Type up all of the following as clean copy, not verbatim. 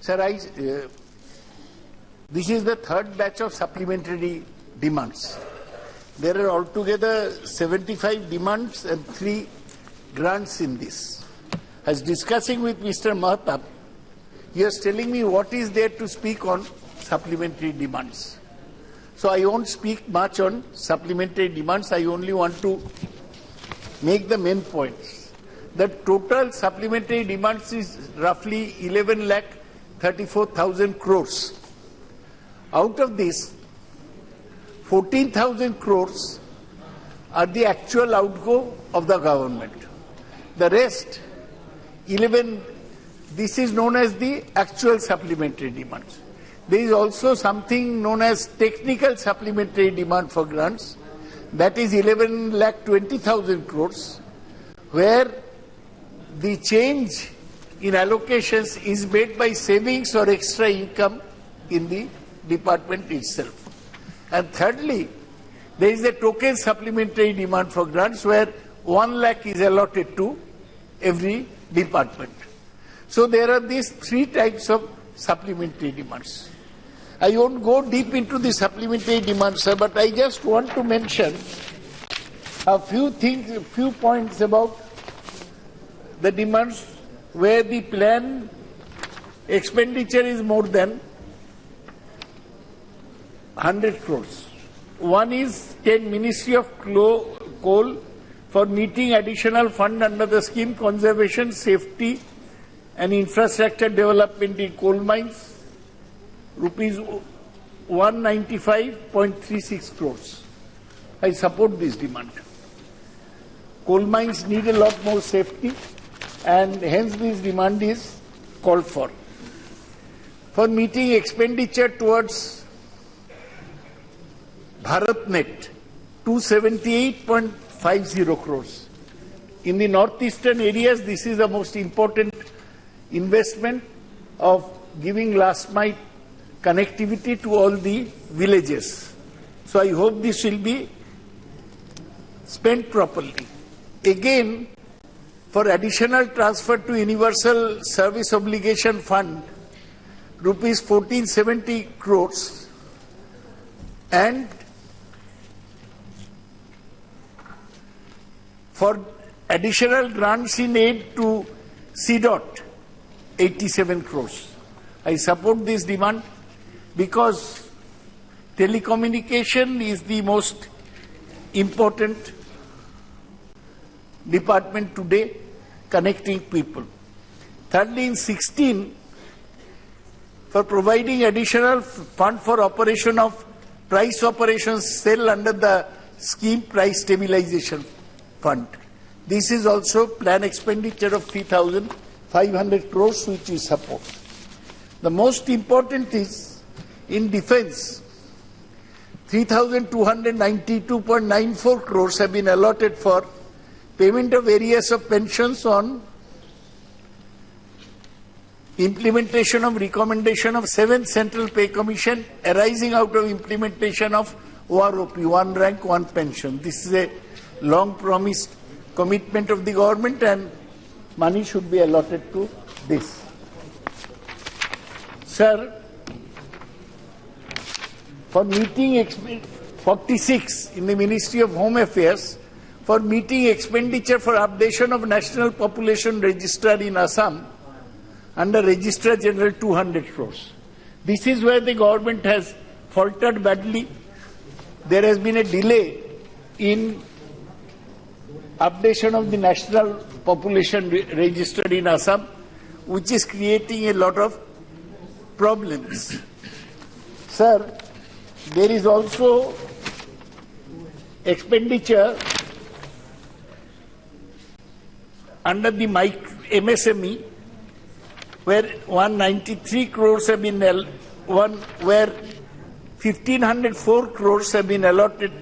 Sir, this is the third batch of supplementary demands. There are altogether 75 demands and 3 grants in this. As discussing with Mr. Mahatap, he was telling me what is there to speak on supplementary demands. So I won't speak much on supplementary demands. I only want to make the main points. The total supplementary demands is roughly 11,34,000 crores. Out of this, 14,000 crores are the actual outgo of the government. The rest, this is known as the actual supplementary demands. There is also something known as technical supplementary demand for grants. That is 11,20,000 crores, where the change in allocations is made by savings or extra income in the department itself. And thirdly, there is a token supplementary demand for grants where 1 lakh is allotted to every department. So there are these 3 types of supplementary demands. I won't go deep into the supplementary demands, sir, but I just want to mention a few points about the demands where the plan expenditure is more than 100 crores. One is 10 Ministry of Coal for meeting additional fund under the scheme Conservation, Safety and Infrastructure Development in Coal Mines, rupees 195.36 crores. I support this demand. Coal mines need a lot more safety, and hence this demand is called for. For meeting expenditure towards BharatNet, 278.50 crores. In the northeastern areas, this is the most important investment of giving last mile connectivity to all the villages. So I hope this will be spent properly. Again, for additional transfer to Universal Service Obligation Fund, rupees 1470 crores, and for additional grants in aid to CDOT, 87 crores. I support this demand because telecommunication is the most important department today, connecting people. Thirdly, in 16, for providing additional fund for operation of price operations cell under the scheme Price Stabilization Fund. This is also plan expenditure of 3,500 crores, which we support. The most important is in defence, 3,292.94 crores have been allotted for payment of areas of pensions on implementation of recommendation of 7th Central Pay Commission arising out of implementation of OROP, one rank, one pension. This is a long promised commitment of the government, and money should be allotted to this. Sir, for meeting 46 in the Ministry of Home Affairs, for meeting expenditure for updation of National Population Register in Assam under Registrar General 200 crores. This is where the government has faltered badly. There has been a delay in updation of the National Population Register in Assam, which is creating a lot of problems. Sir, there is also expenditure under the MSME, where 193 crores have been, where 1,504 crores have been allotted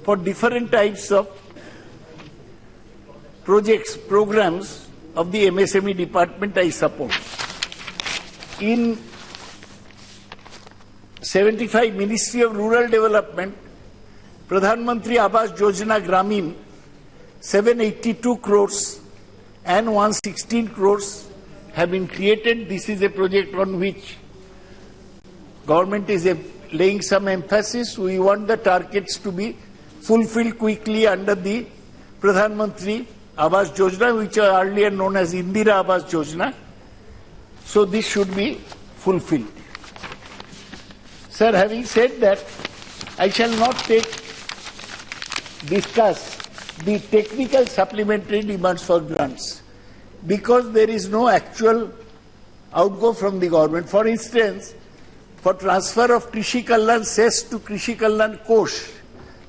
for different types of projects, programs of the MSME department. I support. In 75, Ministry of Rural Development, Pradhan Mantri Awas Yojana Gramin, 782 crores and 116 crores have been created. This is a project on which government is laying some emphasis. We want the targets to be fulfilled quickly under the Pradhan Mantri Awas Yojana, which are earlier known as Indira Awas Yojana. So this should be fulfilled. Sir, having said that, I shall not discuss the technical supplementary demands for grants because there is no actual outgo from the government. For instance, for transfer of Krishi Kalyan cess to Krishi Kalyan Kosh,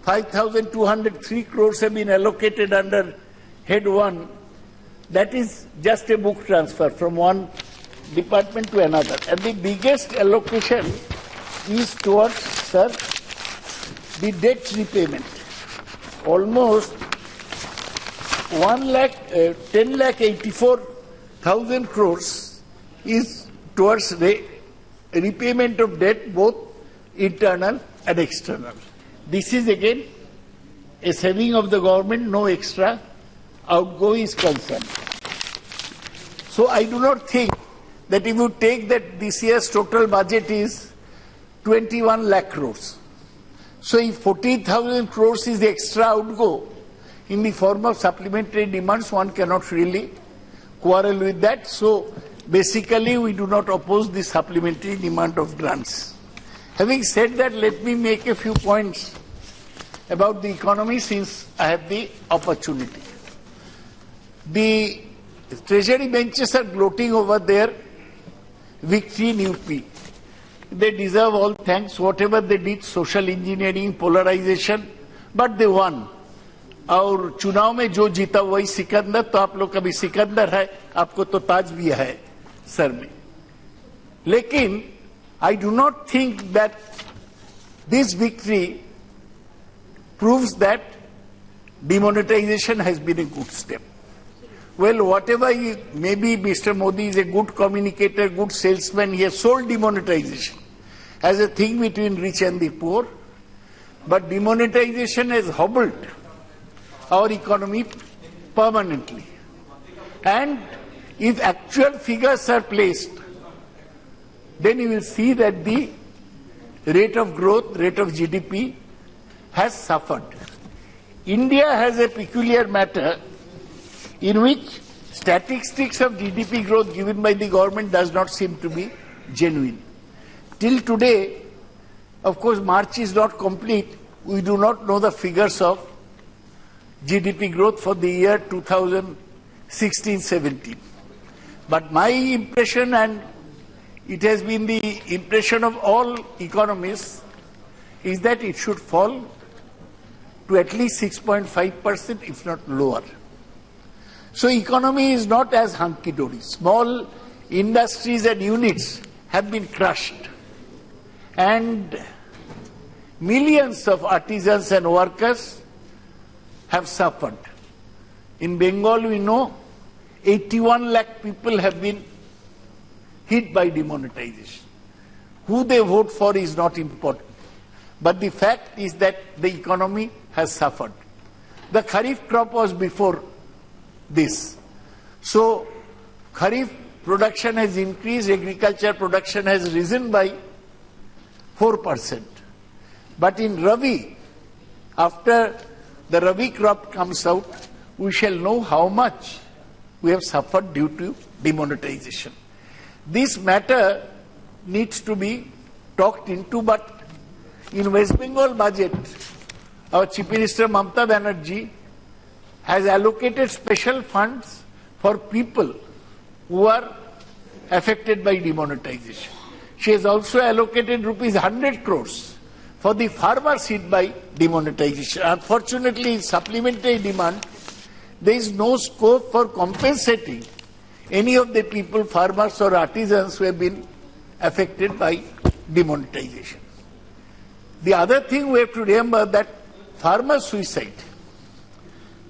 5,203 crores have been allocated under Head 1. That is just a book transfer from one department to another. And the biggest allocation is towards, sir, the debt repayment. Almost 10,84,000 crores is towards repayment of debt, both internal and external. This is again a saving of the government, no extra outgo is concerned. So I do not think that if you take that this year's total budget is 21 lakh crores. So if 14,000 crores is the extra outgo in the form of supplementary demands, one cannot really quarrel with that. So basically we do not oppose the supplementary demand of grants. Having said that, let me make a few points about the economy since I have the opportunity. The treasury benches are gloating over their victory in UP. They deserve all thanks. Whatever they did, social engineering, polarization, but they won. और चुनाव में जो जीता वही सिकंदर, तो आप लोग कभी सिकंदर है, आपको तो ताज भी है सर में. लेकिन I do not think that this victory proves that demonetization has been a good step. Well, whatever maybe Mr. Modi is a good communicator, good salesman, he has sold demonetization as a thing between rich and the poor, but demonetization has hobbled our economy permanently. And if actual figures are placed, then you will see that the rate of growth, rate of GDP has suffered. India has a peculiar matter in which statistics of GDP growth given by the government does not seem to be genuine. Till today, of course, March is not complete. We do not know the figures of GDP growth for the year 2016-17. But my impression, and it has been the impression of all economists, is that it should fall to at least 6.5%, if not lower. So economy is not as hunky-dory. Small industries and units have been crushed. And millions of artisans and workers have suffered. In Bengal, we know 81 lakh people have been hit by demonetization. Who they vote for is not important. But the fact is that the economy has suffered. The Kharif crop was before this. So Kharif production has increased, agriculture production has risen by 4%. But in Rabi, after the Rabi crop comes out, we shall know how much we have suffered due to demonetization. This matter needs to be talked into, but in West Bengal budget, our Chief Minister Mamata Banerjee has allocated special funds for people who are affected by demonetization. She has also allocated rupees 100 crores for the farmers hit by demonetization. Unfortunately, in supplementary demand, there is no scope for compensating any of the people, farmers or artisans, who have been affected by demonetization. The other thing we have to remember that farmer suicide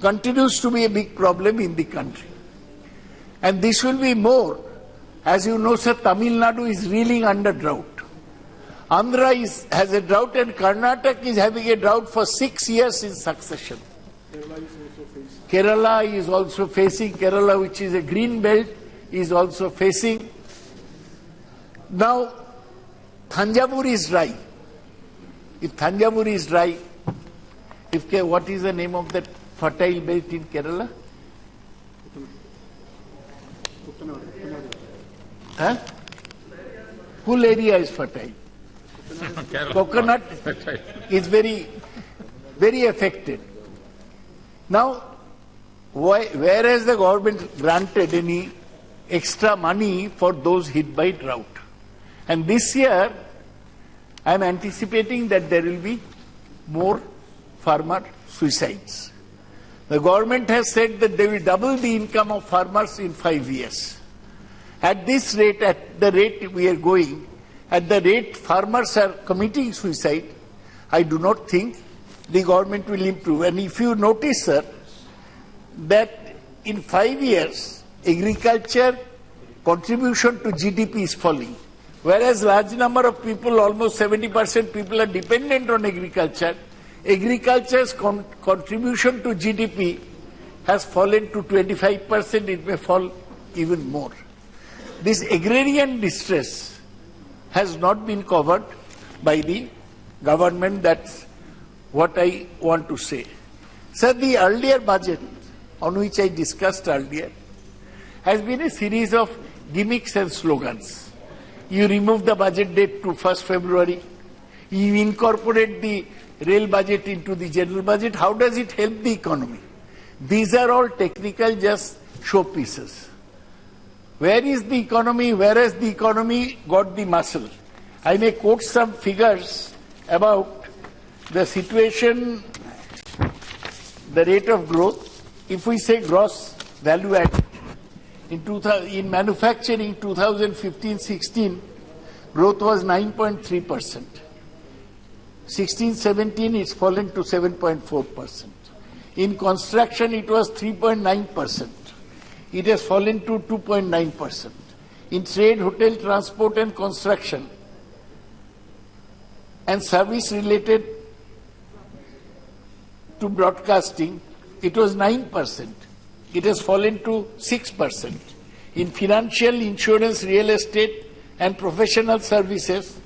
continues to be a big problem in the country. And this will be more. As you know, sir, Tamil Nadu is reeling under drought. Andhra has a drought, and Karnataka is having a drought for 6 years in succession. Kerala is also facing, Kerala, which is a green belt, is also facing. Now, Thanjavur is dry. If Thanjavur is dry, what is the name of that fertile belt in Kerala? Huh? Full area is fertile. Coconut is very, very affected. Now, where has the government granted any extra money for those hit by drought? And this year, I am anticipating that there will be more farmer suicides. The government has said that they will double the income of farmers in 5 years. At this rate, at the rate we are going, at the rate farmers are committing suicide, I do not think the government will improve. And if you notice, sir, that in 5 years, agriculture contribution to GDP is falling. Whereas large number of people, almost 70% people are dependent on agriculture, agriculture's contribution to GDP has fallen to 25%, it may fall even more. This agrarian distress has not been covered by the government. That's what I want to say. Sir, the earlier budget, on which I discussed earlier, has been a series of gimmicks and slogans. You remove the budget date to 1st February. You incorporate the rail budget into the general budget. How does it help the economy? These are all technical, just showpieces. Where is the economy? Where has the economy got the muscle? I may quote some figures about the situation, the rate of growth. If we say gross value added, in manufacturing 2015-16, growth was 9.3%. 16-17, it's fallen to 7.4%. In construction, it was 3.9%. It has fallen to 2.9%. In trade, hotel, transport and construction and service related to broadcasting, it was 9%. It has fallen to 6%. In financial, insurance, real estate and professional services,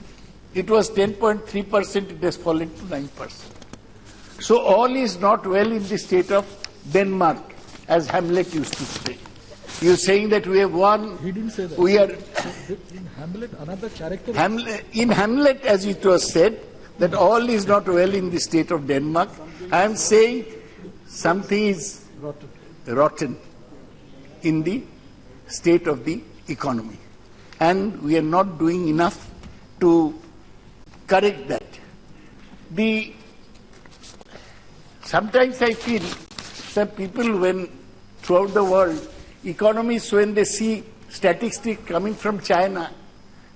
it was 10.3%. It has fallen to 9%. So all is not well in the state of Denmark, as Hamlet used to say. You are saying that we have won. He didn't say that. We are in Hamlet, another character. In Hamlet, as it was said, that all is not well in the state of Denmark. I am saying something is rotten in the state of the economy, and we are not doing enough to correct that. Sometimes I feel that people, when throughout the world, economists, when they see statistics coming from China,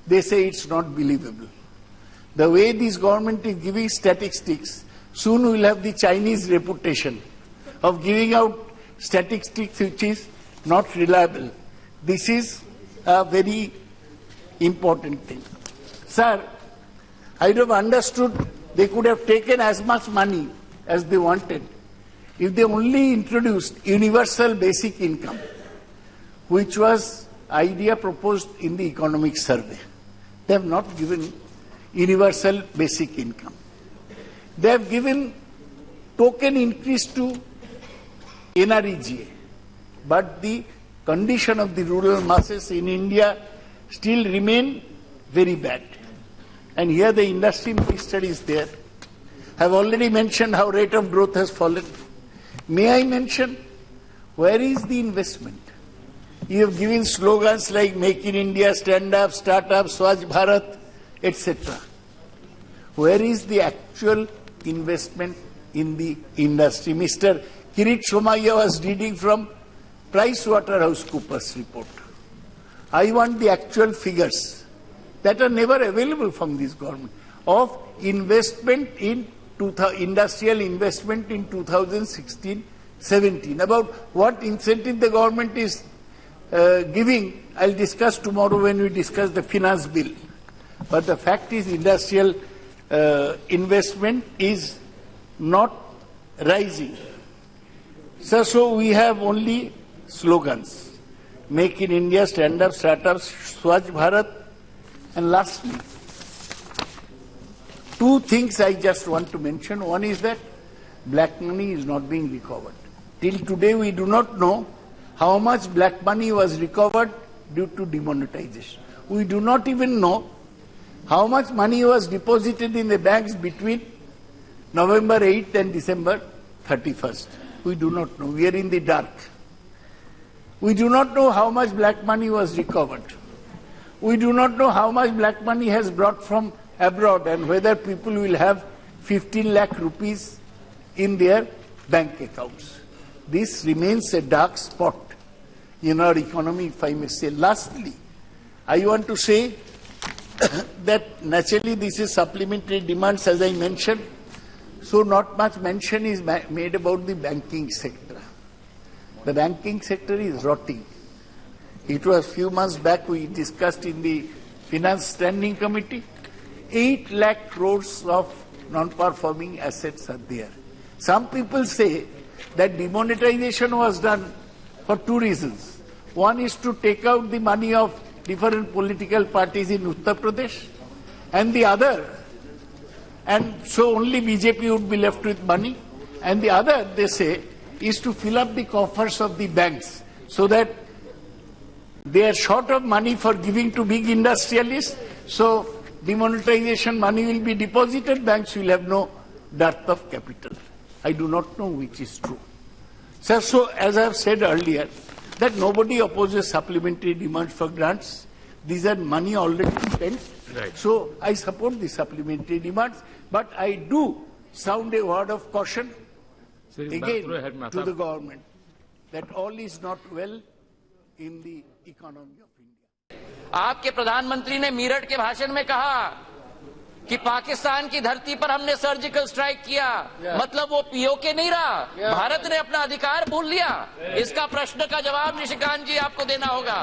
they say it's not believable. The way this government is giving statistics, soon we will have the Chinese reputation of giving out statistics which is not reliable. This is a very important thing. Sir, I would have understood they could have taken as much money as they wanted if they only introduced universal basic income, which was idea proposed in the economic survey. They have not given universal basic income. They have given token increase to NREGA, but the condition of the rural masses in India still remain very bad. And here the industry minister is there. I have already mentioned how rate of growth has fallen. May I mention, where is the investment? You have given slogans like Make in India, Stand Up, Start Up, Swachh Bharat, etc. Where is the actual investment in the industry? Mr. Kirit Somaiya was reading from PricewaterhouseCoopers report. I want the actual figures that are never available from this government of investment in industrial investment in 2016-17. About what incentive the government is giving, I'll discuss tomorrow when we discuss the finance bill. But the fact is, industrial investment is not rising. So we have only slogans. Make in India, stand-up startups, Swachh Bharat, and lastly, two things I just want to mention. One is that black money is not being recovered. Till today, we do not know how much black money was recovered due to demonetization. We do not even know how much money was deposited in the banks between November 8th and December 31st. We do not know. We are in the dark. We do not know how much black money was recovered. We do not know how much black money has brought from abroad and whether people will have 15 lakh rupees in their bank accounts. This remains a dark spot in our economy, if I may say. Lastly, I want to say that naturally this is supplementary demands, as I mentioned, so not much mention is made about the banking sector. The banking sector is rotting. It was a few months back we discussed in the Finance Standing Committee, 8 lakh crores of non-performing assets are there. Some people say that demonetization was done for two reasons. One is to take out the money of different political parties in Uttar Pradesh, and the other, and so only BJP would be left with money, and the other, they say, is to fill up the coffers of the banks so that they are short of money for giving to big industrialists, so demonetization money will be deposited, banks will have no dearth of capital. I do not know which is true. So as I have said earlier, that nobody opposes supplementary demands for grants. These are money already spent. Right. So I support the supplementary demands, but I do sound a word of caution again to the government that all is not well in the economy of India. आपके प्रधानमंत्री ने मीरठ के भाषण में कहा कि पाकिस्तान की धरती पर हमने सर्जिकल स्ट्राइक किया, मतलब वो पीओके नहीं रहा, भारत ने अपना अधिकार भूल लिया। इसका प्रश्न का जवाब निशिकांत जी आपको देना होगा।